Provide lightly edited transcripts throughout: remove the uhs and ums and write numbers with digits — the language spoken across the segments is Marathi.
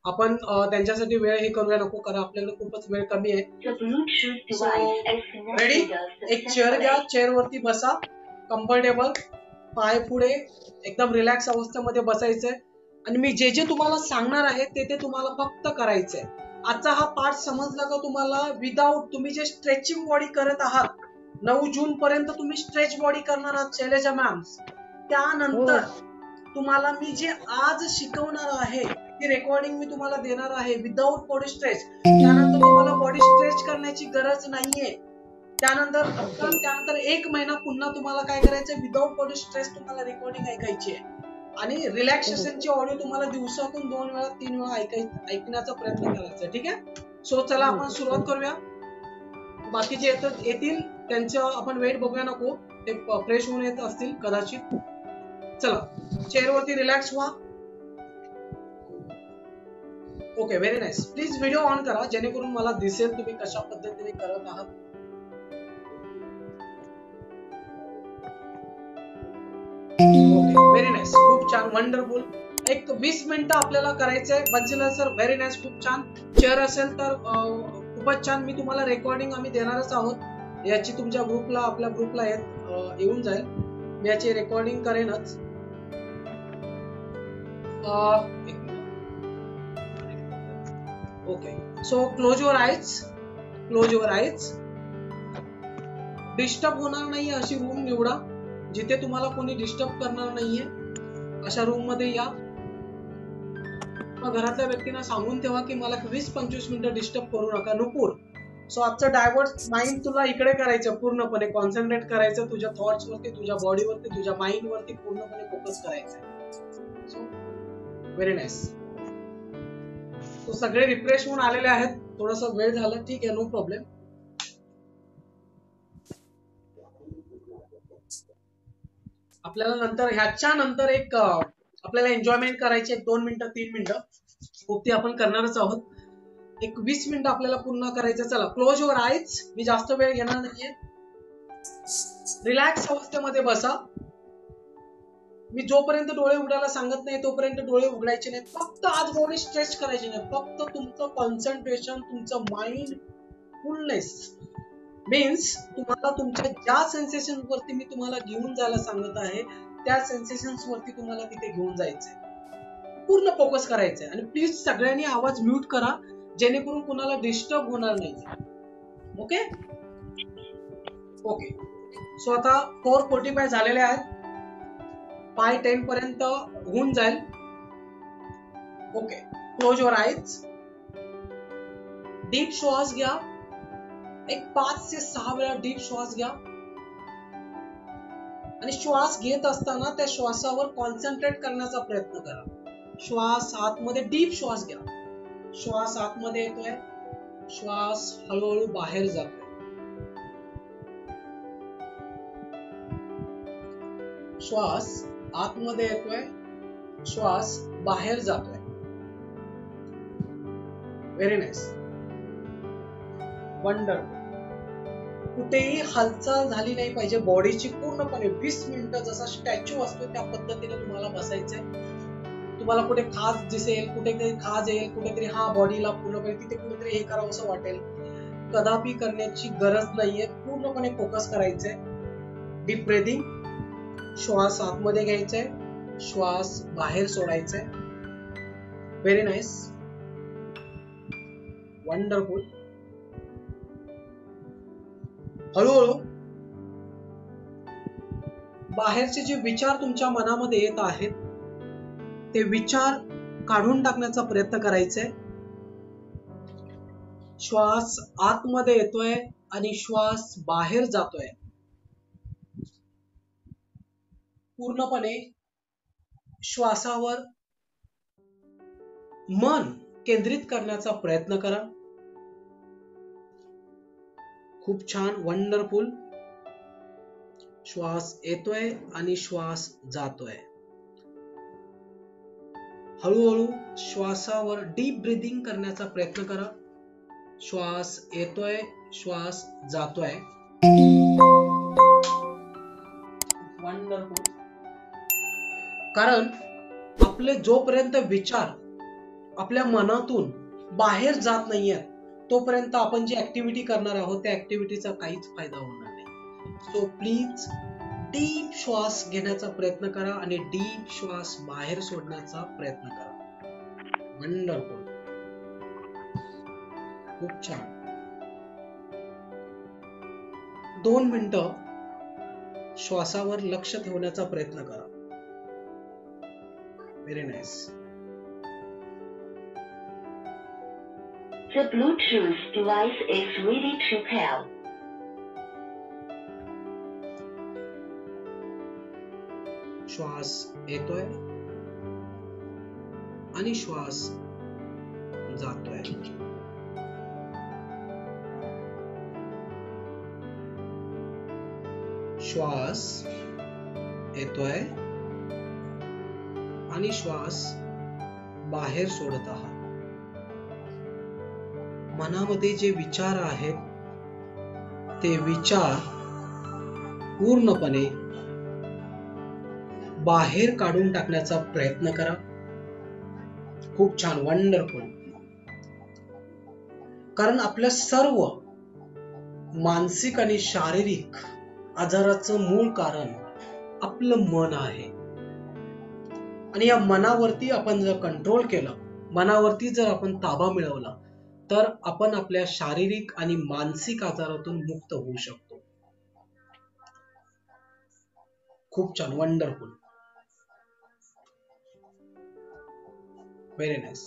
आपण त्यांच्यासाठी वेळ हे करूया नको, कारण आपल्याकडे खूपच वेळ कमी आहे. रेडी? एक चेअर घ्या, चेअर वरती बसा, कम्फर्टेबल, पाय पुढे, एकदम रिलॅक्स अवस्थेमध्ये बसायचंय आणि मी जे जे तुम्हाला सांगणार आहे ते तुम्हाला फक्त करायचंय. आजचा हा पार्ट समजला का तुम्हाला? विदाउट तुम्ही जे स्ट्रेचिंग बॉडी करत आहात 9 जून पर्यंत तुम्ही स्ट्रेच बॉडी करणार आहात शैलजा मॅम. त्यानंतर तुम्हाला मी जे आज शिकवणार आहे ती रेकॉर्डिंग मी तुम्हाला देणार आहे विदाउट बॉडी स्ट्रेच. त्यानंतर तुम्हाला बॉडी स्ट्रेच करण्याची गरज नाहीये. त्यानंतर 1 महिना पुन्हा तुम्हाला काय करायचं, विदाउट बॉडी स्ट्रेस तुम्हाला रेकॉर्डिंग ऐकायची आहे आणि रिलॅक्सेशनची ऑडिओ तुम्हाला दिवसातून 2 वेळा 3 वेळा ऐकण्याचा प्रयत्न करायचा. ठीक आहे? सो चला आपण सुरुवात करूया. बाकीचे येतील त्यांचं आपण वेट बघूया नको, ते फ्रेश होऊन येत असतील कदाचित. चला चेअर वरती रिलॅक्स व्हा. Okay, very nice. Please video on करा जेणेकरून मला दिसेल तुम्ही कशा पद्धतीने करत आहात. ओके, व्हेरी नाईस, खूप छान, वंडरफुल. एक 20 मिनिटं आपल्याला करायचंय. बंसीलाल सर, व्हेरी नाईस, खूप छान. चेअर असेल तर खूपच छान. मी तुम्हाला रेकॉर्डिंग आम्ही देणारच आहोत. याची तुमच्या ग्रुपला, आपल्या ग्रुपला येऊन जाईल. मी याची रेकॉर्डिंग करेनच. Okay, so close your eyes, close your eyes. Disturb होणार नाहीये अशी रूम निवडा जिथे तुम्हाला कोणी डिस्टर्ब करणार नाहीये. अशा रूम मध्ये या. घरातल्या व्यक्तींना सांगून ठेवा की मला 20-25 मिनिटं डिस्टर्ब करू नका. नुपूर, सो आजचं डायव्हर्ट माइंड तुला इकडे करायचं, पूर्णपणे कॉन्सन्ट्रेट करायचं तुझ्या थॉट्स वरती, तुझ्या बॉडीवरती, तुझ्या माइंड वरती पूर्णपणे फोकस करायचं. So very nice. तो सगळे रिफ्रेश होऊन आलेले आहेत. थोडासा वेळ झाला, ठीक आहे, नो प्रॉब्लेम. आपल्याला नंतर ह्याच्या नंतर एक आपल्याला एन्जॉयमेंट करायची, 2 मिनिटं 3 मिनिटं खूप ती आपण करणारच आहोत. एक 20 मिनिटं आपल्याला पूर्ण करायचं. चला क्लोज युअर आईज. मी जास्त वेळ घेणार नाहीये. रिलॅक्स अवस्थेमध्ये बसा. मी जोपर्यंत डोळे उघडायला सांगत नाही तोपर्यंत डोळे उघडायचे नाही. फक्त आज बॉडी स्ट्रेच करायची नाही. फक्त तुमचं कॉन्सन्ट्रेशन, तुमचं माइंड फुलनेस मीन्स तुम्हाला तुमच्या ज्या सेन्सेशन वरती मी तुम्हाला घेऊन जायला सांगत आहे त्या सेन्सेशन्स वरती तुम्हाला तिथे घेऊन जायचंय. पूर्ण फोकस करायचंय. आणि प्लीज सगळ्यांनी आवाज म्यूट करा जेणेकरून कुणाला डिस्टर्ब होणार नाही. Okay okay. सो आता 4:45 झालेले आहेत. 5:10 पर्यंत होऊन जाईल. Okay, close your eyes. Deep श्वास घ्या. एक 5 से 6 वेळा डीप श्वास घ्या आणि श्वास घेत असताना त्या श्वासावर कॉन्सन्ट्रेट करण्याचा प्रयत्न करा. श्वास आतमध्ये, डीप श्वास घ्या. श्वास आतमध्ये येतोय, श्वास हळूहळू बाहेर जातोय. श्वास आतमध्ये येतोय, श्वास बाहेर जातोय. Very nice, wonderful. कुठेही हालचाल झाली नाही पाहिजे बॉडीची. पूर्णपणे 20 मिनिटं जसा स्टॅच्यू असतो त्या पद्धतीने तुम्हाला बसायचंय. तुम्हाला कुठे खाज दिसेल, कुठेतरी खाज येईल, कुठेतरी हा बॉडीला पूर्णपणे तिथे कुठेतरी हे करावं असं वाटेल, कदापि करण्याची गरज नाहीये. पूर्णपणे फोकस करायचंय. Deep breathing. श्वास आतमध्ये घ्यायचाय, श्वास बाहेर सोडायचाय. Very nice, wonderful. हळूहळू बाहेरचे जे विचार तुमच्या मनामध्ये येत आहेत ते विचार काढून टाकण्याचा प्रयत्न करायचा. श्वास आतमध्ये येतोय आणि श्वास बाहेर जातोय. पूर्णपणे श्वासावर मन केंद्रित करण्याचा प्रयत्न करा. खूप छान, वंडरफुल. श्वास येतोय आणि श्वास जातोय. हळूहळू श्वासावर डीप ब्रीदिंग करण्याचा प्रयत्न करा. श्वास येतोय, श्वास जातोय. वंडरफुल. कारण आपले जोपर्यंत विचार आपल्या मनातून बाहेर जात नाहीये तोपर्यंत आपण जी ऍक्टिव्हिटी करणार आहोत त्या ऍक्टिव्हिटीचा काहीच फायदा होणार नाही. सो प्लीज डीप श्वास घेण्याचा प्रयत्न करा आणि डीप श्वास बाहेर सोडण्याचा प्रयत्न करा. वंडरफुल, खूप छान. 2 मिनिटं श्वासावर लक्ष ठेवण्याचा प्रयत्न करा. Very nice. The Bluetooth device is ready to pair. श्वास येतोय आणि श्वास जातोय. श्वास येतोय आणि श्वास बाहेर सोडत आहात. मनामध्ये जे विचार आहेत ते विचार पूर्णपणे बाहेर काढून टाकण्याचा प्रयत्न करा. खूप छान, वंडरफुल. कारण आपल्या सर्व मानसिक आणि शारीरिक आजाराचं मूळ कारण आपलं मन आहे. आणि या मनावरती आपण जर कंट्रोल केलं, मनावरती जर आपण ताबा मिळवला, तर आपण आपल्या शारीरिक आणि मानसिक आजारातून मुक्त होऊ शकतो. खूप छान, वंडरफुल, व्हेरी नाईस.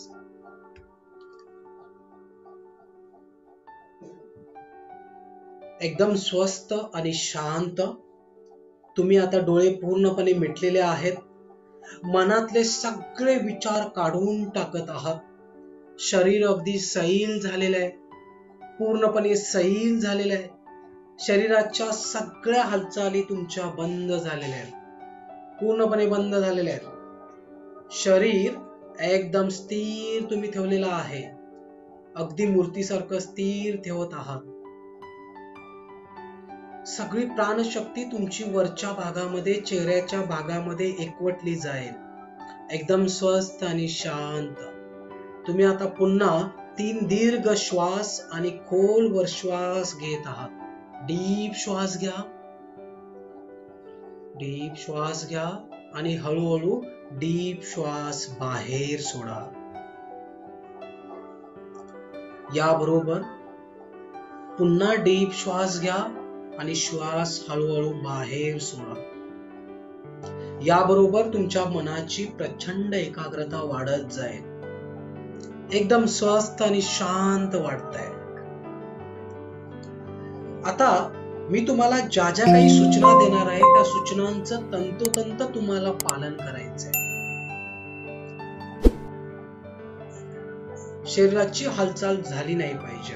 एकदम स्वस्थ आणि शांत. तुम्ही आता डोळे पूर्णपणे मिटलेले आहेत. मनातले सगळे विचार काढून टाकत आहात. शरीर अगदी सैल झालेलं आहे, पूर्णपणे सैल झालेलं आहे. शरीराच्या सगळ्या हालचाली तुमच्या बंद झालेल्या आहेत, पूर्णपणे बंद झालेल्या आहेत. शरीर एकदम स्थिर तुम्ही ठेवलेला आहे, अगदी मूर्तीसारखं स्थिर ठेवत आहात. सगळी प्राणशक्ती तुमची वरच्या भागामध्ये, चेहऱ्याच्या भागामध्ये एकवटली जाईल. एकदम स्वस्थ आणि शांत. तुम्ही आता पुन्हा 3 दीर्घ श्वास आणि खोलवर श्वास घेत आहात. डीप श्वास घ्या, डीप श्वास घ्या आणि हळूहळू डीप श्वास बाहेर सोडा. याबरोबर पुन्हा डीप श्वास घ्या आणि श्वास हळूहळू बाहेर सोडा. याबरोबर तुमच्या मनाची प्रचंड एकाग्रता वाढत जाईल. एकदम स्वस्थ आणि शांत वाटतंय. आता मी तुम्हाला ज्या ज्या काही सूचना देणार आहे त्या सूचनांचं तंतोतंत तुम्हाला पालन करायचंय. शरीराची हालचाल झाली नाही पाहिजे.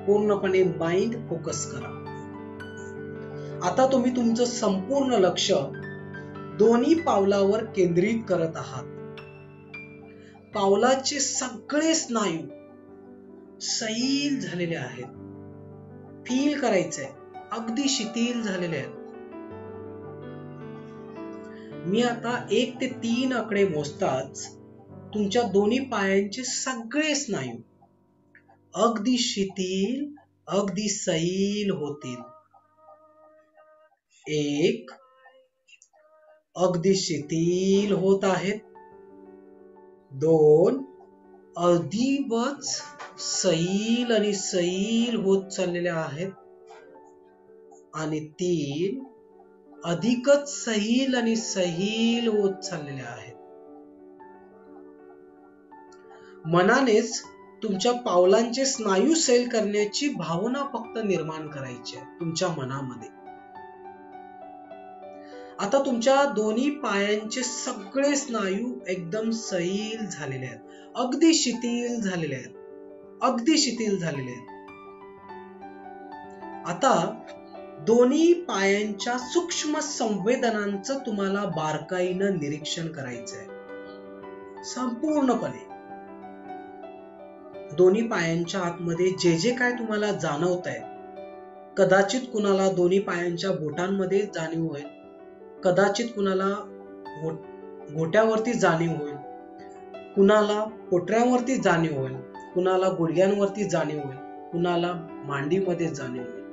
पूर्णपणे माइंड फोकस करा. आता तुम्ही तुमचं संपूर्ण लक्ष दोन्ही पावलावर केंद्रित करत आहात. पावलाचे सगळे स्नायू सैल झालेले आहेत. फील करायचंय, अगदी शिथिल झालेले आहेत. मी आता 1 ते 3 आकडे मोजताच तुमच्या दोन्ही पायांचे सगळे स्नायू अगदी शिथिल, अगदी सैल होतील. 1, अगदी शिथिल होत आहेत. 2, अधिकच सैल आणि सैल होत चाललेले आहेत. आणि 3, अधिकच सैल आणि सैल होत चाललेले आहेत. मनानेच तुमच्या पावलांचे स्नायू सैल करण्याची भावना फक्त निर्माण करायची आहे तुमच्या मनामध्ये. आता तुमच्या दोन्ही पायांचे सगळे स्नायू एकदम सैल झालेले आहेत, अगदी शिथिल झालेले आहेत, अगदी शिथिल झालेले आहेत. आता दोन्ही पायांच्या सूक्ष्म संवेदनांचं तुम्हाला बारकाईनं निरीक्षण करायचंय. संपूर्णपणे दोन्ही पायांच्या आतमध्ये जे जे काय तुम्हाला जाणवतंय, कदाचित कुणाला दोन्ही पायांच्या बोटांमध्ये जाणीव होईल, कदाचित कुणाला घोट्यावरती जाणीव होईल, कुणाला पोटऱ्यांवरती जाणीव होईल, कुणाला गुडघ्यांवरती जाणीव होईल, कुणाला मांडीमध्ये जाणीव होईल.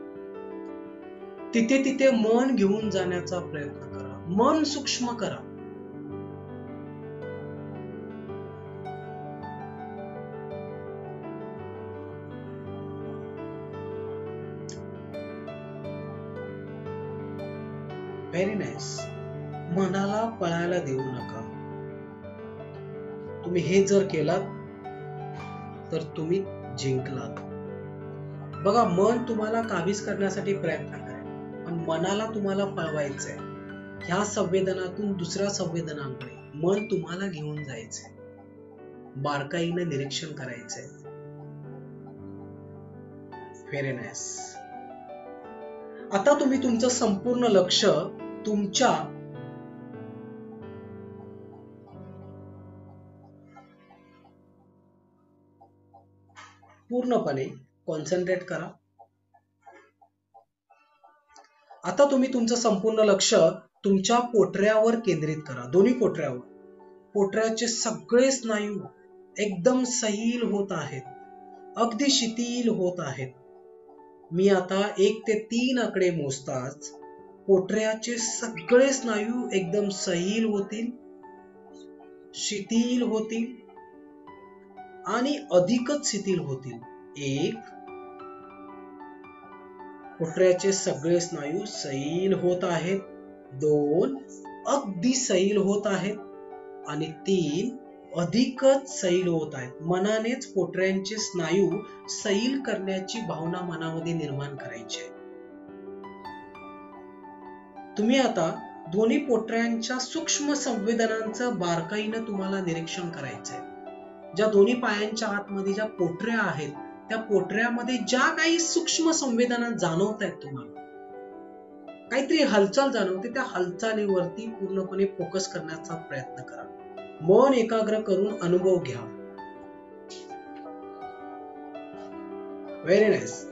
तिथे तिथे मन घेऊन जाण्याचा प्रयत्न करा. मन सूक्ष्म करा. Very nice. मनाला पळायला देऊ नका. तुम्ही हे जर केलात तर तुम्ही जिंकलात. बघा, मन तुम्हाला काबीज करण्यासाठी प्रयत्न करेल, पण मनाला तुम्हाला पळवायचंय. ह्या संवेदनातून दुसऱ्या संवेदनांकडे मन तुम्हाला घेऊन जायचंय. बारकाईने निरीक्षण करायचंय. Very nice. आता तुम्ही तुमचं संपूर्ण लक्ष तुमच्या पूर्णपणे कॉन्सन्ट्रेट करा. आता तुम्ही तुमचं संपूर्ण लक्ष तुमच्या पोटऱ्यावर केंद्रित करा. दोन्ही पोटऱ्यावर. पोटऱ्याचे सगळे स्नायू एकदम सैल होत आहेत, अगदी शिथिल होत आहेत. मी आता 1 ते 3 आकडे मोजताच पोटऱ्याचे सगळे स्नायू एकदम सैल होतील, शिथिल होतील आणि अधिकच शिथिल होतील. 1, पोटऱ्याचे सगळे स्नायू सैल होत आहेत. 2, अगदी सैल होत आहेत. आणि 3, अधिकच सैल होत आहेत. मनानेच पोटऱ्यांचे स्नायू सैल करण्याची भावना मनामध्ये निर्माण करायची. तुम्ही आता दोन्ही पोटऱ्यांच्या सूक्ष्म संवेदनांचं बारकाईनं तुम्हाला निरीक्षण करायचंय. ज्या दोन्ही पायांच्या आतमध्ये ज्या पोटऱ्या आहेत, त्या पोटऱ्यामध्ये ज्या काही सूक्ष्म संवेदना जाणवत आहेत, तुम्हाला काहीतरी हालचाल जाणवते, त्या हालचालीवरती पूर्णपणे फोकस करण्याचा प्रयत्न करा. मन एकाग्र करून अनुभव घ्या. Very nice.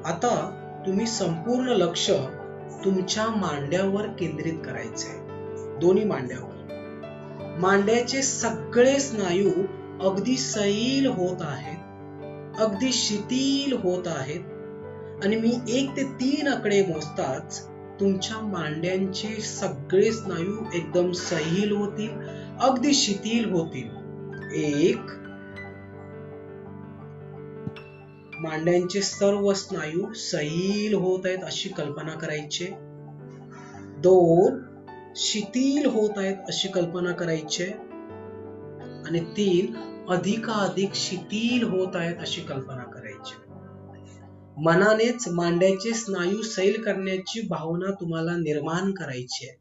आता तुम्ही संपूर्ण लक्ष तुमच्या मांड्यावर केंद्रित करायचे. दोन्ही मांड्यावर. मांड्याचे सगळे स्नायू अगदी सैल होत आहेत, अगदी शिथिल होत आहेत. आणि मी 1 ते 3 आकडे मोजताच तुमच्या मांड्यांचे सगळे स्नायू एकदम सैल होतील, अगदी शिथिल होतील. 1, मांड्यांचे सर्व स्नायू सैल होत आहेत अशी कल्पना करायची. 2, शिथिल होत आहेत अशी कल्पना करायची. आणि 3, अधिकाधिक शिथिल होत आहेत अशी कल्पना करायची. मनानेच मांड्याचे स्नायू सैल करण्याची भावना तुम्हाला निर्माण करायची आहे.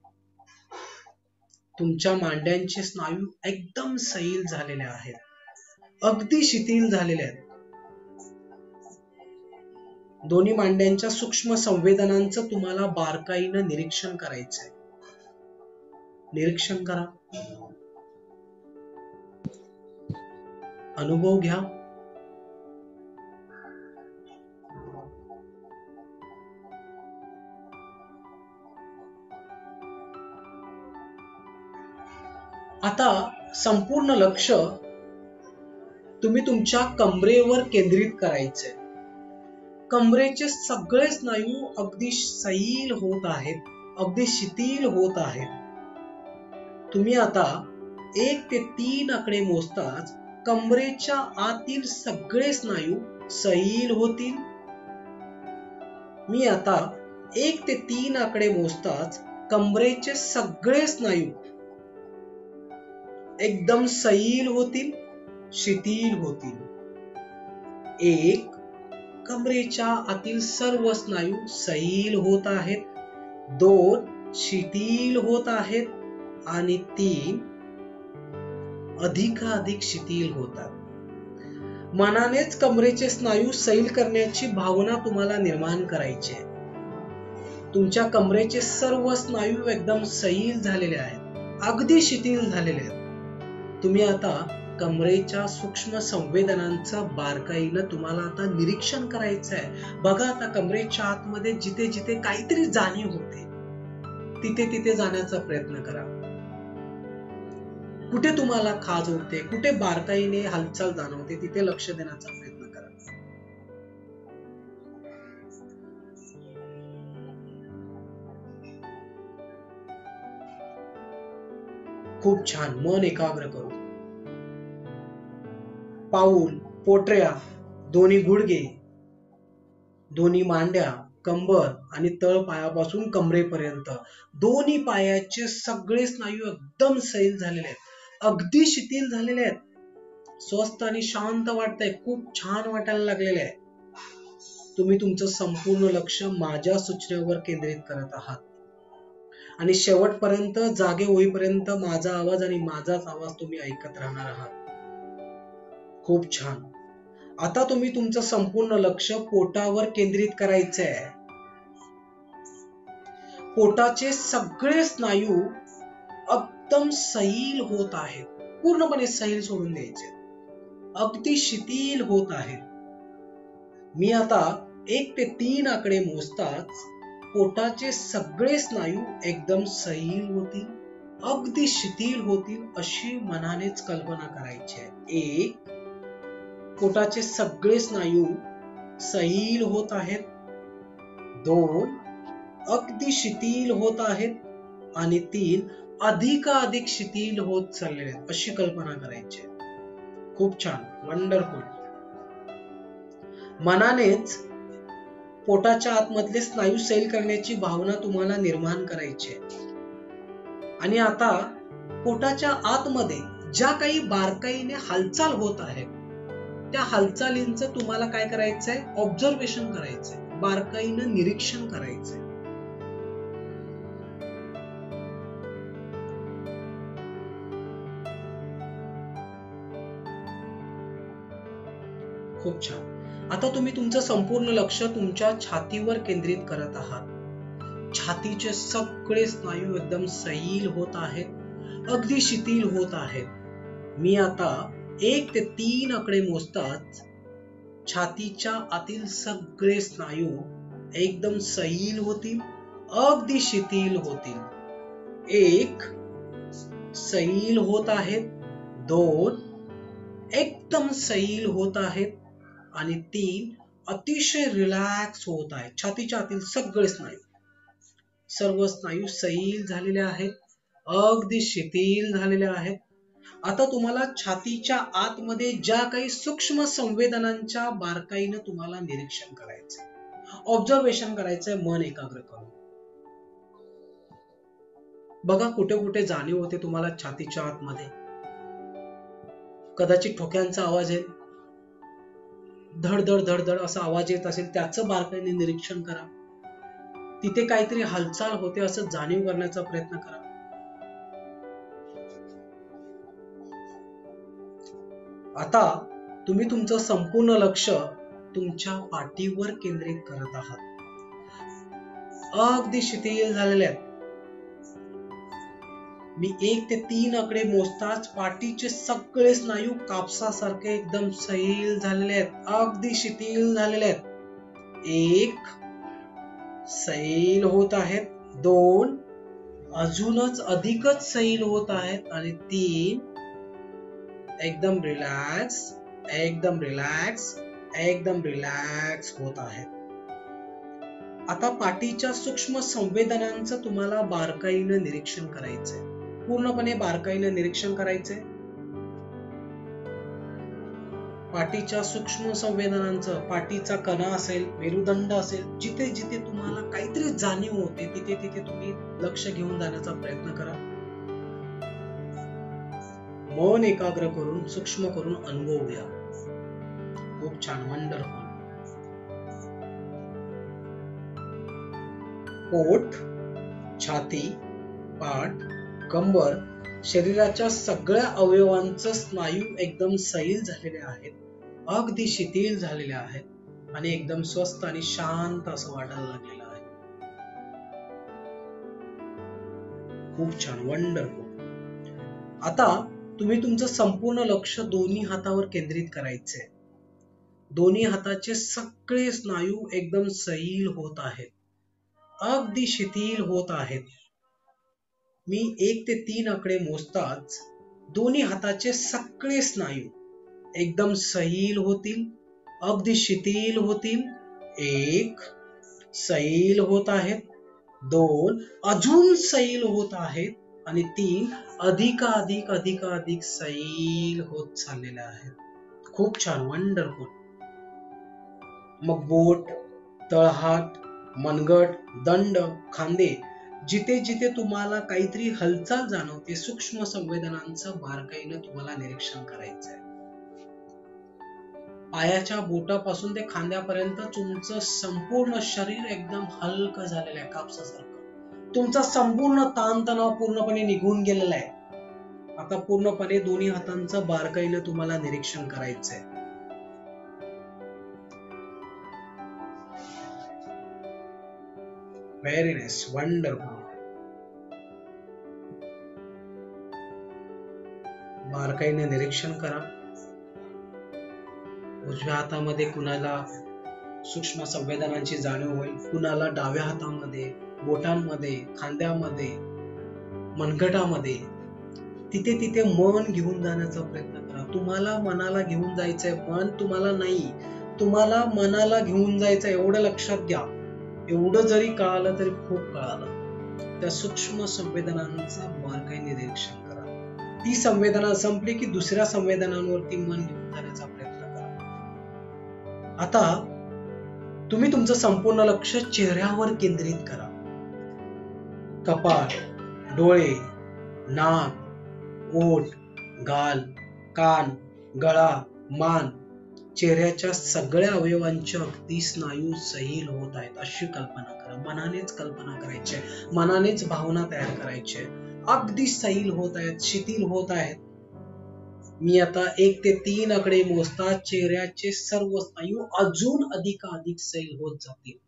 तुमच्या मांड्यांचे स्नायू एकदम सैल झालेले आहेत, अगदी शिथिल झालेले आहेत. दोन्ही मांड्यांच्या सूक्ष्म संवेदनांचं तुम्हाला बारकाईनं निरीक्षण करायचंय. निरीक्षण करा. अनुभव घ्या. आता संपूर्ण लक्ष तुम्ही तुमच्या कमरेवर केंद्रित करायचंय. कमरेचे सगळे स्नायू अगदी सैल होत आहेत, अगदी शिथिल होत आहेत. तुम्ही आता 1 ते 3 आकडे मोजताच कमरेच्या आतील सगळे स्नायू सैल होतील. मी आता 1 ते 3 आकडे मोजताच कमरेचे सगळे स्नायू एकदम सैल होतील, शिथिल होतील. 1, कमरेच्या आतील सर्व स्नायू सैल होत आहेत. 2, शिथिल होत आहेत. आणि 3, अधिकाधिक शिथिल होतात. मनानेच कमरेचे स्नायू सैल करण्याची भावना तुम्हाला निर्माण करायची आहे. तुमच्या कमरेचे सर्व स्नायू एकदम सैल झालेले आहेत, अगदी शिथिल झालेले आहेत. तुम्ही आता कमरेच्या सूक्ष्म संवेदनांचं बारकाईनं तुम्हाला आता निरीक्षण करायचं आहे. बघा आता कमरेच्या आतमध्ये जिथे जिथे काहीतरी जाणीव होते तिथे तिथे जाण्याचा प्रयत्न करा. कुठे तुम्हाला खाज होते, कुठे बारकाईने हालचाल जाणवते, तिथे लक्ष देण्याचा प्रयत्न करा. खूप छान. मन एकाग्र करू. पाऊल, पोटऱ्या, दोन्ही गुडघे, दोन्ही मांड्या, कंबर आणि तळ पायापासून कमरेपर्यंत दोन्ही पायाचे सगळे स्नायू एकदम सैल झालेले आहेत, अगदी शिथिल झालेले आहेत. स्वस्थ आणि शांत वाटतंय. खूप छान वाटायला लागलेले आहे. तुम्ही तुमचं संपूर्ण लक्ष माझ्या सूचनेवर केंद्रित करत आहात आणि शेवटपर्यंत जागे होईपर्यंत माझा आवाज आणि माझाच आवाज तुम्ही ऐकत राहणार आहात. खूप छान. आता तुम्ही तुमचं संपूर्ण लक्ष पोटावर केंद्रित करायचंय. पोटाचे सगळे स्नायू एकदम सैल होत आहेत. पूर्णपणे सैल सोडून द्यायचे, अगदी शिथिल होत आहेत. मी आता 1 ते 3 आकडे मोजताच पोटाचे सगळे स्नायू एकदम सैल होतील, अगदी शिथिल होतील अशी मनानेच कल्पना करायची आहे. 1, पोटाचे सगळे स्नायू सैल होत आहेत. 2, अगदी शिथिल होत आहेत. आणि 3, अधिकाधिक शिथिल होत चाललेले आहेत अशी कल्पना करायची. खूप छान. वंडरफुल. मनानेच पोटाच्या आतमधले स्नायू सैल करण्याची भावना तुम्हाला निर्माण करायची आहे. आणि आता पोटाच्या आतमध्ये ज्या काही बारकाईने हालचाल होत आहेत त्या हालचालींचं तुम्हाला काय करायचंय? ऑब्झर्वेशन करायचंय, बारकाईनं निरीक्षण करायचंय. खूप छान. आता तुम्ही तुमचं संपूर्ण लक्ष तुमच्या छातीवर केंद्रित करत आहात. छातीचे सगळे स्नायू एकदम सैल होत आहेत, अगदी शिथिल होत आहेत. मी आता 1 ते 3 आकडे मोजताच छातीच्या आतील सगळे स्नायू एकदम सैल होतील, अगदी शिथिल होतील. 1, सैल होत आहेत. 2, एकदम सैल होत आहेत. आणि 3, अतिशय रिलॅक्स होत आहेत. छातीच्या आतील सगळे स्नायू, सर्व स्नायू सैल झालेले आहेत, अगदी शिथिल झालेले आहेत. आता तुम्हाला छातीच्या आतमध्ये ज्या काही सूक्ष्म संवेदनांच्या बारकाईनं तुम्हाला निरीक्षण करायचंय, ऑब्झर्वेशन करायचंय मन एकाग्र करून. बघा कुठे कुठे जाणीव होते तुम्हाला छातीच्या आतमध्ये. कदाचित ठोक्यांचा आवाज येईल, धडधड धडधड असा आवाज येत असेल, त्याचं बारकाईने निरीक्षण करा. तिथे काहीतरी हालचाल होते असं जाणीव करण्याचा प्रयत्न करा. आता तुम्ही तुमचं संपूर्ण लक्ष तुमच्या पाठीवर केंद्रित करत आहात. अगदी शिथिल झालेले आहेत. मी 1 ते 3 आकडे मोजताच पाठीचे सगळे स्नायू कापसासारखे एकदम सैल झालेले आहेत, अगदी शिथिल झालेले आहेत. 1, सैल होत आहेत. 2, अजूनच अधिकच सैल होत आहेत. आणि 3, एकदम रिलॅक्स, एकदम रिलॅक्स, एकदम रिलॅक्स होत आहेत. आता पाठीच्या सूक्ष्म संवेदनांचं तुम्हाला बारकाईनं निरीक्षण करायचंय, पूर्णपणे बारकाईनं निरीक्षण करायचंय. पाठीच्या सूक्ष्म संवेदनांचं, पाठीचा कणा असेल, मेरुदंड असेल, जिथे जिथे तुम्हाला काहीतरी जाणीव होते तिथे तिथे तुम्ही लक्ष घेऊन जाण्याचा प्रयत्न करा. मन एकाग्र करून, सूक्ष्म करून अनुभव घ्या. खूप छान. वंडरफुल. पोट, छाती, पाठ, कंबर, शरीराच्या सगळ्या अवयवांचं स्नायू एकदम सैल झालेले आहेत, अगदी शिथिल झालेले आहेत आणि एकदम स्वस्थ आणि शांत असं वाटायला लागलेलं आहे. खूप छान. वंडरफुल. आता तुम्ही तुमचं संपूर्ण लक्ष दोन्ही हातावर केंद्रित करायचंय. दोन्ही हाताचे सगळे स्नायू एकदम सैल होत आहेत, अगदी शिथिल होत आहेत. मी 1 ते 3 आकडे मोजताच दोन्ही हाताचे सगळे स्नायू एकदम सैल होतील, अगदी शिथिल होतील. 1, सैल होत आहेत. 2, अजून सैल होत आहेत. आणि 3, अधिक सैल होत चाललेले आहेत. खूप छान, वंडरफुल. मग बोट, तळहात, मनगट, दंड, खांदे, जिथे जिथे तुम्हाला काहीतरी हालचाल जाणवते, सूक्ष्म संवेदनांचं बारकाईनं तुम्हाला निरीक्षण करायचंय. पायाच्या बोटापासून ते खांद्यापर्यंत तुमचं संपूर्ण शरीर एकदम हलकं झालेलं आहे, कापसासारखं. तुमचा संपूर्ण ताणतणाव पूर्णपणे निघून गेलेला आहे. आता पूर्णपणे दोन्ही हातांचं बारकाईनं तुम्हाला निरीक्षण करायचंय. Very nice, wonderful. बारकाईने निरीक्षण करा. उजव्या हातामध्ये कुणाला सूक्ष्म संवेदनांची जाणीव होईल, कुणाला डाव्या हातामध्ये, बोटांमध्ये, खांद्यामध्ये, मनगटामध्ये. तिथे तिथे मन घेऊन जाण्याचा प्रयत्न करा. तुम्हाला मनाला घेऊन जायचंय, मन तुम्हाला नाही, तुम्हाला मनाला घेऊन जायचंय. एवढं लक्षात घ्या. एवढं जरी कळालं तरी खूप कळालं. त्या सूक्ष्म संवेदनांचं बारकाईने निरीक्षण करा. ती संवेदना संपली की दुसऱ्या संवेदनांवरती मन घेऊन जाण्याचा प्रयत्न करा. आता तुम्ही तुमचं संपूर्ण लक्ष चेहऱ्यावर केंद्रित करा. कपाळ, डोळे, नाक, ओठ, गाल, कान, गळा, मान, चेहऱ्याच्या सगळ्या अवयवांचे अगदी स्नायू सैल होत आहेत अशी कल्पना करा. मनानेच कल्पना करायची, मनानेच भावना तयार करायची. अगदी सैल होत आहेत, शिथिल होत आहेत. मी आता 1 ते 3 आकडे मोजता चेहऱ्याचे सर्व स्नायू अजून अधिक सैल होत जातील.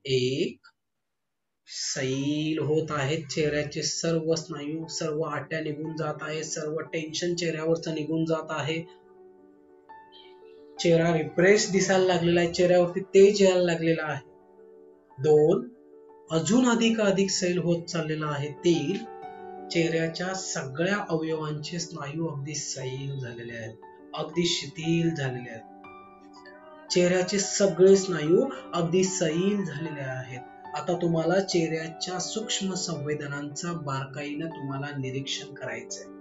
1, सैल होत आहेत चेहऱ्याचे सर्व स्नायू, सर्व आट्या निघून जात आहे, सर्व टेन्शन चेहऱ्यावरचं निघून जात आहे. चेहरा रिफ्रेश दिसायला लागलेला आहे, चेहऱ्यावरती तेज यायला लागलेला आहे. 2, अजून अधिक सैल होत चाललेला आहे. 3, चेहऱ्याच्या सगळ्या अवयवांचे स्नायू अगदी सैल झालेले आहेत, अगदी शिथिल झालेले आहेत. चेहऱ्याचे सगळे स्नायू अगदी सैल झालेले आहेत. आता तुम्हाला चेहऱ्याच्या सूक्ष्म संवेदनांचं बारकाईनं तुम्हाला निरीक्षण करायचंय.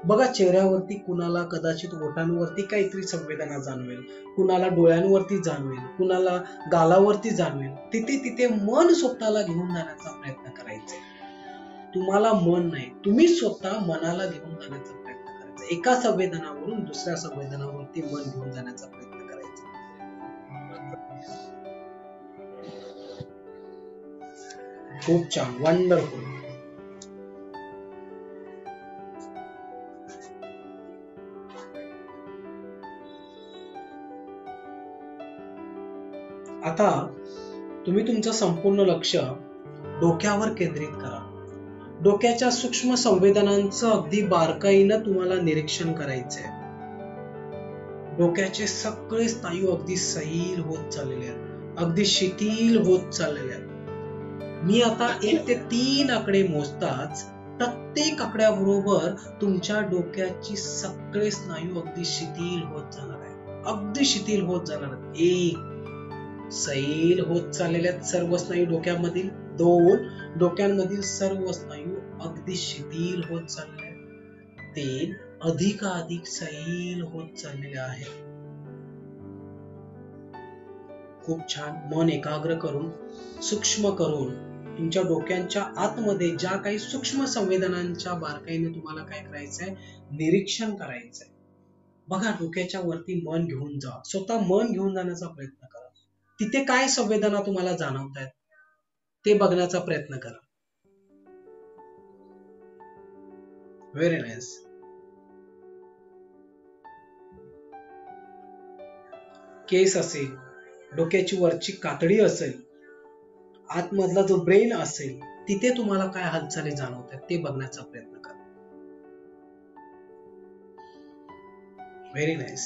बघा, चेहऱ्यावरती कुणाला कदाचित ओठांवरती काहीतरी संवेदना जाणवेल, कुणाला डोळ्यांवरती जाणवेल, कुणाला गालावरती जाणवेल. तिथे तिथे मन स्वतःला घेऊन जाण्याचा प्रयत्न करायचा. तुम्हाला मन नाही, तुम्ही स्वतः मनाला घेऊन जाण्याचा प्रयत्न करायचा. एका संवेदनावरून दुसऱ्या संवेदनावरती मन घेऊन जाण्याचा प्रयत्न करायचा. खूप छान, वंडरफुल. आता तुम्ही तुमचं संपूर्ण लक्ष डोक्यावर केंद्रित करा. डोक्याच्या सूक्ष्म संवेदनांचं अगदी बारकाईनं तुम्हाला निरीक्षण करायचंय. डोक्याचे सगळे स्नायू अगदी सैल होत चाललेले आहेत, अगदी शिथिल होत चाललेले आहेत. मी आता 1 ते 3 आकडे मोजताच प्रत्येक आकड्याबरोबर तुमच्या डोक्याची सगळे स्नायू अगदी शिथिल होत जाणार आहेत, अगदी शिथिल होत जाणार आहेत. 1, सैल होत चाललेल्या सर्व स्नायू डोक्यामधील. 2, डोक्यांमधील सर्व स्नायू अगदी शिथिल होत चालले आहेत. 3, अधिक सैल होत चाललेले आहेत. खूप छान. मन एकाग्र करून, सूक्ष्म करून तुमच्या डोक्यांच्या आतमध्ये ज्या काही सूक्ष्म संवेदनांच्या बारकाईने तुम्हाला काय करायचंय, निरीक्षण करायचंय. बघा, डोक्याच्या वरती मन घेऊन जा, स्वतः मन घेऊन जाण्याचा प्रयत्न करा. तिथे काय संवेदना तुम्हाला जाणवत आहेत ते बघण्याचा प्रयत्न करा. Very nice. केस असेल, डोक्याची वरची कातडी असेल, आतमधला जो ब्रेन असेल, तिथे तुम्हाला काय हालचाली जाणवत आहेत ते बघण्याचा प्रयत्न करा. Very nice.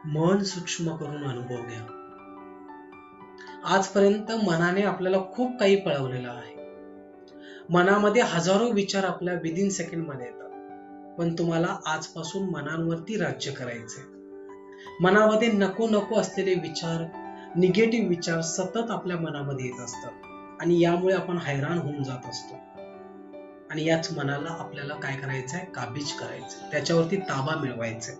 मन सूक्ष्म करून अनुभव घ्या. आजपर्यंत मनाने आपल्याला खूप काही पळवलेलं आहे. मनामध्ये हजारो विचार आपल्या विदिन सेकंड मध्ये येतात. पण तुम्हाला आजपासून मनांवरती राज्य करायचंय. मनामध्ये नको नको असलेले विचार, निगेटिव्ह विचार सतत आपल्या मनामध्ये येत असतात आणि यामुळे आपण हैराण होऊन जात असतो. आणि याच मनाला आपल्याला काय करायचंय? काबीज करायचंय, त्याच्यावरती ताबा मिळवायचाय.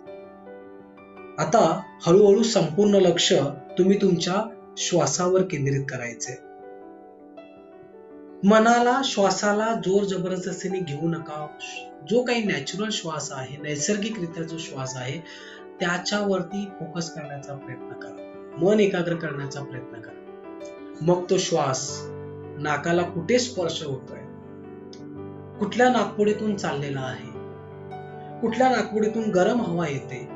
आता हळूहळू संपूर्ण लक्ष तुम्ही तुमच्या श्वासावर केंद्रित करायचंय. मनाला, श्वासाला जोर जबरदस्तीने घेऊ नका. जो काही नॅचरल श्वास आहे, नैसर्गिकरित्या जो श्वास आहे, त्याच्यावरती फोकस करण्याचा प्रयत्न करा. मन एकाग्र करण्याचा प्रयत्न करा. मग तो श्वास नाकाला कुठे स्पर्श होतोय, कुठल्या नाकपुडीतून चाललेला आहे, कुठल्या नाकपुडीतून गरम हवा येते,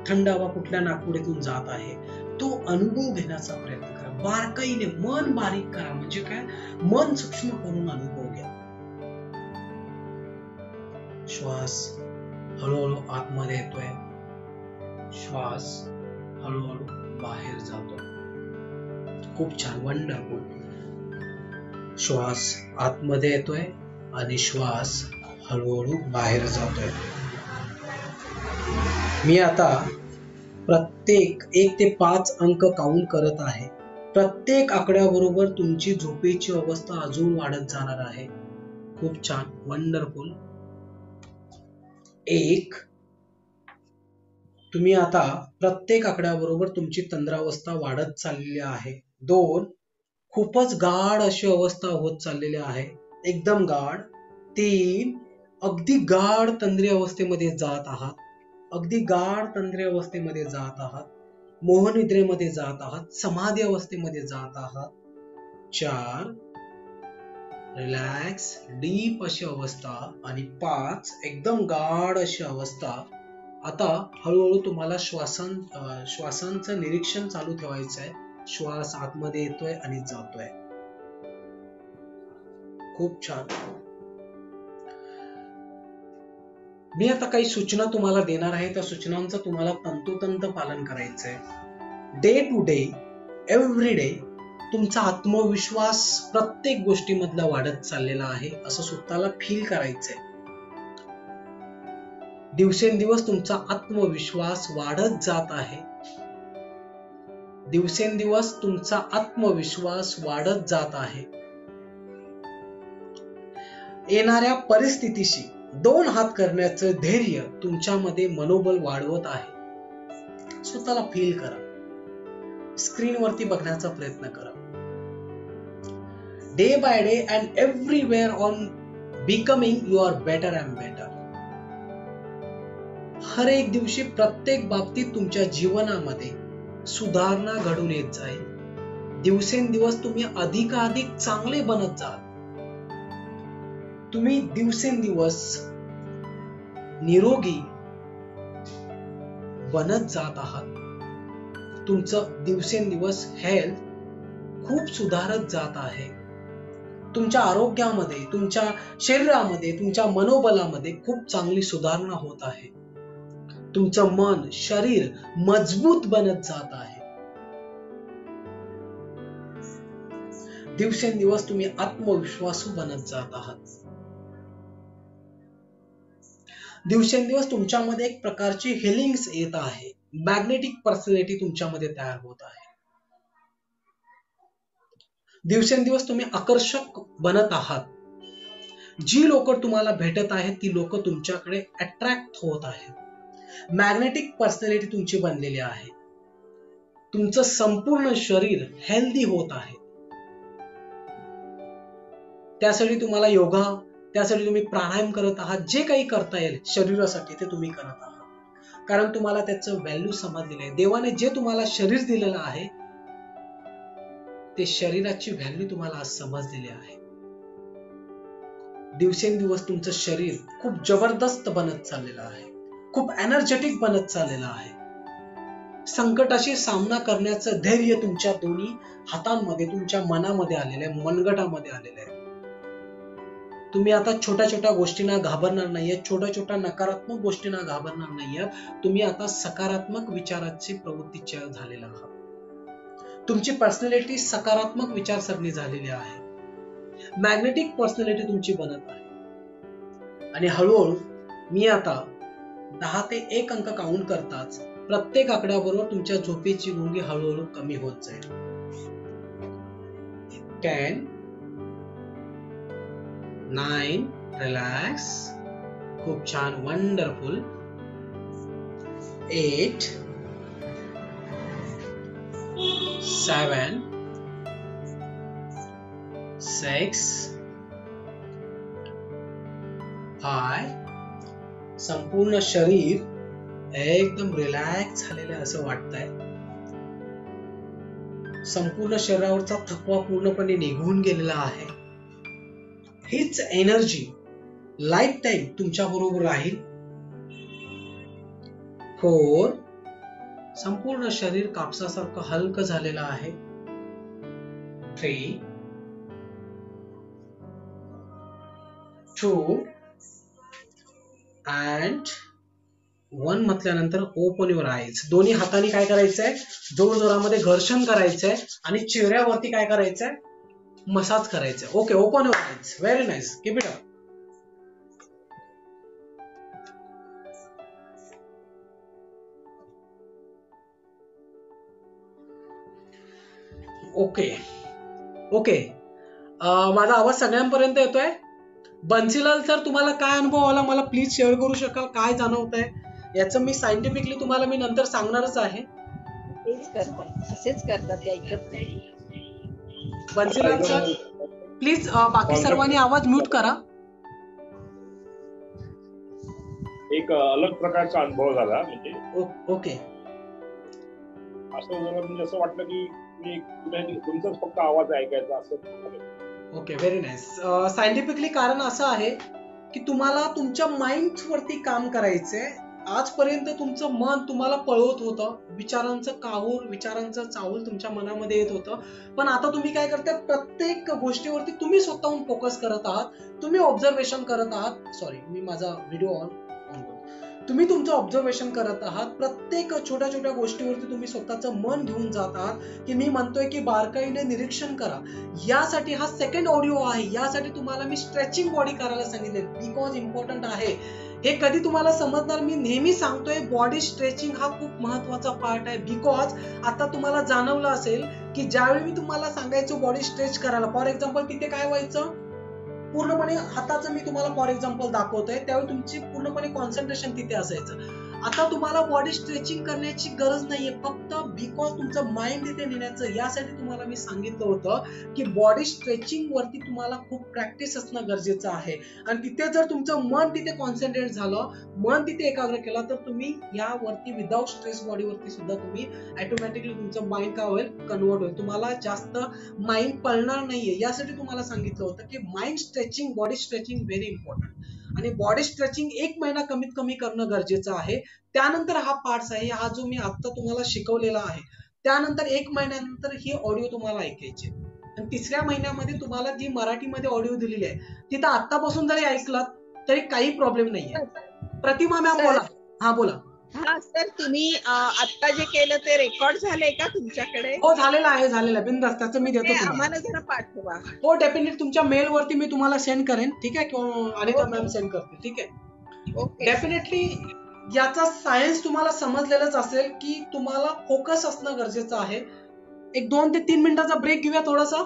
थंड हवा कुठल्या नाकपुडीतून जात आहे, तो अनुभव घेण्याचा प्रयत्न करा. बारकाईने मन बारीक करा. म्हणजे काय? मन सूक्ष्म करून अनुभव घ्या. श्वास हळूहळू आतमध्ये येतोय, श्वास हळूहळू बाहेर जातोय. खूप छान, वंडरफुल. श्वास आतमध्ये येतोय आणि श्वास हळूहळू बाहेर जातोय. मी आता प्रत्येक 1 ते 5 अंक काउंट करत आहे. प्रत्येक आकड्याबरोबर तुमची झोपेची अवस्था अजून वाढत जाणार आहे. खूप छान, वंडरफुल. 1. तुम्ही आता प्रत्येक आकड्याबरोबर तुमची तंद्रावस्था वाढत चाललेली आहे. 2. खूपच गाढ अशी अवस्था होत चाललेली आहे, एकदम गाढ. 3. अगदी गाढ तंद्री अवस्थेमध्ये जात आहात, अगदी गाढ तंद्री अवस्थेमध्ये जात आहात, मोहनिद्रेमध्ये जात आहात, समाधी अवस्थेमध्ये जात आहात. 4. रिलॅक्स, डीप अशी अवस्था. आणि 5. एकदम गाढ अशी अवस्था. आता हळूहळू तुम्हाला श्वासांचं निरीक्षण चालू ठेवायचं आहे. श्वास आतमध्ये येतोय आणि जातोय. खूप छान. मी आता काही सूचना तुम्हाला देणार आहे. त्या सूचनांचं तुम्हाला तंतोतंत पालन करायचंय. Day to day, every day तुमचा आत्मविश्वास प्रत्येक गोष्टीमधला वाढत चाललेला आहे असं स्वतःला फील करायचंय. दिवसेंदिवस तुमचा आत्मविश्वास वाढत जात आहे. दिवसेंदिवस तुमचा आत्मविश्वास वाढत जात आहे. येणाऱ्या परिस्थितीशी 2 हात करण्याचं धैर्य तुमच्यामध्ये मनोबल वाढवत आहे. स्वतःला फील करा. स्क्रीनवरती बघण्याचा प्रयत्न करा. Day by day and everywhere on becoming you are better and better. हर एक दिवशी प्रत्येक बाबतीत तुमच्या जीवनामध्ये सुधारणा घडून येत जाईल. दिवसेंदिवस तुम्ही अधिकाधिक चांगले बनत जाल. तुम्ही दिवसेंदिवस निरोगी बनत जात आहात. तुमचं दिवसेंदिवस हेल्थ खूप सुधारत जात आहे. तुमच्या आरोग्यामध्ये, तुमच्या शरीरामध्ये, तुमच्या मनोबलामध्ये खूप चांगली सुधारणा होत आहे. तुमचं मन, शरीर मजबूत बनत जात आहे. दिवसेंदिवस तुम्ही आत्मविश्वासू बनत जात आहात. दिवसेंदिवस तुमच्यामध्ये एक प्रकारची हिलिंग्स येत आहे. मॅग्नेटिक पर्सनॅलिटी तुमच्यामध्ये तयार होत आहे. दिवसेंदिवस तुम्ही आकर्षक बनत आहात. जी लोक तुम्हाला भेटत आहेत ती लोक तुमच्याकडे अट्रॅक्ट होत आहेत. मॅग्नेटिक पर्सनॅलिटी तुमची बनलेली आहे. तुमचं संपूर्ण शरीर हेल्दी होत आहे. त्यासाठी तुम्हाला योगा, त्यासाठी तुम्ही प्राणायाम करत आहात. जे काही करता येईल शरीरासाठी ते तुम्ही करत आहात. कारण तुम्हाला त्याचं व्हॅल्यू समजलेलं आहे. देवाने जे तुम्हाला शरीर दिलेलं आहे ते शरीराची व्हॅल्यू तुम्हाला आज समजलेली आहे. दिवसेंदिवस तुमचं शरीर खूप जबरदस्त बनत चाललेलं आहे. खूप एनर्जेटिक बनत चाललेलं आहे. संकटाशी सामना करण्याचं धैर्य तुमच्या दोन्ही हातांमध्ये, तुमच्या मनामध्ये आलेलं आहे, मनगटामध्ये आलेलं आहे. तुम्ही आता छोट्या छोट्या गोष्टींना घाबरणार नाहीये, छोट्या छोट्या नकारात्मक गोष्टींना घाबरणार नाहीये. तुम्ही आता सकारात्मक विचाराची प्रवृत्तीचे झालेला आहात. तुमची पर्सनॅलिटी सकारात्मक विचारसरणी झालेली आहे. मॅग्नेटिक पर्सनॅलिटी तुमची बनत आहे. आणि हळूहळू मी आता 10 ते 1 अंक काउंट करताच प्रत्येक आकड्याबरोबर तुमच्या झोपेची गुंगी हळूहळू कमी होत जाईल. 10, 9, रिलॅक्स, खूप छान, वंडरफुल. 8, 7, 6, 5. संपूर्ण शरीर एकदम रिलॅक्स झालेलं असं वाटतंय. संपूर्ण शरीरावरचा थकवा पूर्णपणे निघून गेलेला आहे. हीच एनर्जी लाईफ टाईम तुमच्या बरोबर राहील. 4, संपूर्ण शरीर कापसासारखं हलकं झालेलं आहे. 3, 2 and 1 म्हटल्यानंतर ओपन युअर आईज. दोन्ही हाताने काय करायचंय, जोर जोरामध्ये घर्षण करायचंय आणि चेहऱ्यावरती काय करायचंय, मसाज करायचंय. Okay, open your eyes. Very nice, keep it up. Okay okay, माझा आवाज सगळ्यांपर्यंत येतोय? बन्सीलाल सर, तुम्हाला काय अनुभव आला मला प्लीज शेअर करू शकाल? काय जाणवत आहे याचं मी सायंटिफिकली तुम्हाला मी नंतर सांगणारच आहे. असेच करतात ते, ऐकत नाही. बन्सीलाल सर प्लीज बाकी सर्वांनी आवाज म्यूट करा. एक अलग प्रकारचा अनुभव झाला. म्हणजे ओके, असं झालं, म्हणजे असं वाटलं की मी तुमचाच फक्त आवाज ऐकायचा असं. Okay, very nice. सायंटिफिकली कारण असं आहे की तुम्हाला तुमच्या माइंड वरती काम करायचंय. आजपर्यंत तुमचं मन तुम्हाला पळवत होतं, विचारांचं काहूर, विचारांचं चाहूल तुमच्या मनामध्ये येत होतं. पण आता तुम्ही काय करताय, प्रत्येक गोष्टीवरती तुम्ही स्वतःहून फोकस करत आहात, तुम्ही ऑब्झर्वेशन करत आहात. सॉरी, मी माझा व्हिडिओ ऑन करतो. तुम्ही तुमचं ऑब्झर्वेशन करत आहात. प्रत्येक छोट्या छोट्या गोष्टीवरती तुम्ही स्वतःचं मन घेऊन जात आहात. की मी म्हणतोय की बारकाईने निरीक्षण करा. यासाठी हा सेकंड ऑडिओ आहे. यासाठी तुम्हाला मी स्ट्रेचिंग बॉडी करायला सांगितले, बिकॉज इम्पॉर्टंट आहे. हे कधी तुम्हाला समजणार, मी नेहमी सांगतोय बॉडी स्ट्रेचिंग हा खूप महत्वाचा पार्ट आहे. बिकॉज आता तुम्हाला जाणवलं असेल की ज्यावेळी मी तुम्हाला सांगायचो बॉडी स्ट्रेच करायला, फॉर एक्झाम्पल तिथे काय व्हायचं, पूर्णपणे हाताचं मी तुम्हाला फॉर एक्झाम्पल दाखवतोय, त्यावेळी तुमची पूर्णपणे कॉन्सन्ट्रेशन तिथे असायचं. आता तुम्हाला बॉडी स्ट्रेचिंग करण्याची गरज नाहीये, फक्त बिकॉज तुमचं माइंड तिथे नेण्याचं. यासाठी तुम्हाला मी सांगितलं होतं की बॉडी स्ट्रेचिंग वरती तुम्हाला खूप प्रॅक्टिस असणं गरजेचं आहे. आणि तिथे जर तुमचं मन तिथे कॉन्सन्ट्रेट झालं, मन तिथे एकाग्र केला, तर तुम्ही यावरती विदाउट स्ट्रेस बॉडीवरती सुद्धा तुम्ही ऑटोमॅटिकली तुमचं माइंड काय होईल, कन्वर्ट होईल. तुम्हाला जास्त माइंड पळणार नाहीये. यासाठी तुम्हाला सांगितलं होतं की mind stretching, body stretching very important. आणि बॉडी स्ट्रेचिंग 1 महिना कमीत कमी करणं गरजेचं आहे. त्यानंतर हा पार्ट आहे, हा जो मी आता तुम्हाला शिकवलेला आहे, त्यानंतर 1 महिन्यानंतर ही ऑडिओ तुम्हाला ऐकायची. आणि 3ऱ्या महिन्यामध्ये तुम्हाला जी मराठीमध्ये ऑडिओ दिलेली आहे तिथं आतापासून जरी ऐकलात तरी काही प्रॉब्लेम नाहीये. प्रतिमा मॅम बोला. हा बोला. हा सर, तुम्ही आता जे केलं ते रेकॉर्ड झालंय का तुमच्याकडे? हो, झालेलं आहे बिनधास्त. त्याचं मी देतो तुम्हाला. आम्हाला जरा पाठवा. हो, डेफिनेटली तुमच्या मेल वरती मी तुम्हाला सेंड करेन. ठीक आहे, किंवा अनिता मॅम सेंड करते. ठीक आहे, डेफिनेटली. याचा सायन्स तुम्हाला समजलेलंच असेल की तुम्हाला फोकस असणं गरजेचं आहे. एक 2 ते 3 मिनिटाचा ब्रेक घेऊया थोडासा,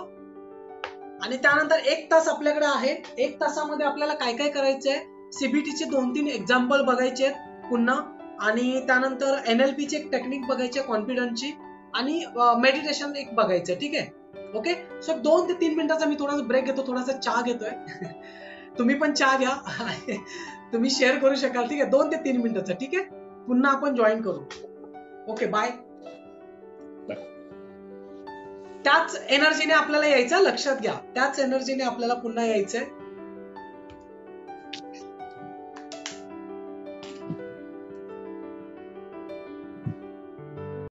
आणि त्यानंतर 1 तास आपल्याकडे आहे. 1 तासामध्ये आपल्याला काय काय करायचंय, सीबीटीचे 2-3 एक्झाम्पल बघायचे पुन्हा, आणि त्यानंतर एनएलपीची एक टेक्निक बघायची कॉन्फिडन्सची, आणि मेडिटेशन एक बघायचं. ठीक आहे, ओके. सो 2 ते 3 मिनिटाचा मी थोडासा ब्रेक घेतो, थोडासा चहा घेतोय. तुम्ही पण चहा घ्या, तुम्ही शेअर करू शकाल. ठीक आहे, 2 ते 3 मिनिटाचा. ठीक आहे, पुन्हा आपण जॉईन करू. Okay, bye. त्याच एनर्जीने आपल्याला यायचं, लक्षात घ्या, त्याच एनर्जीने आपल्याला पुन्हा यायचंय.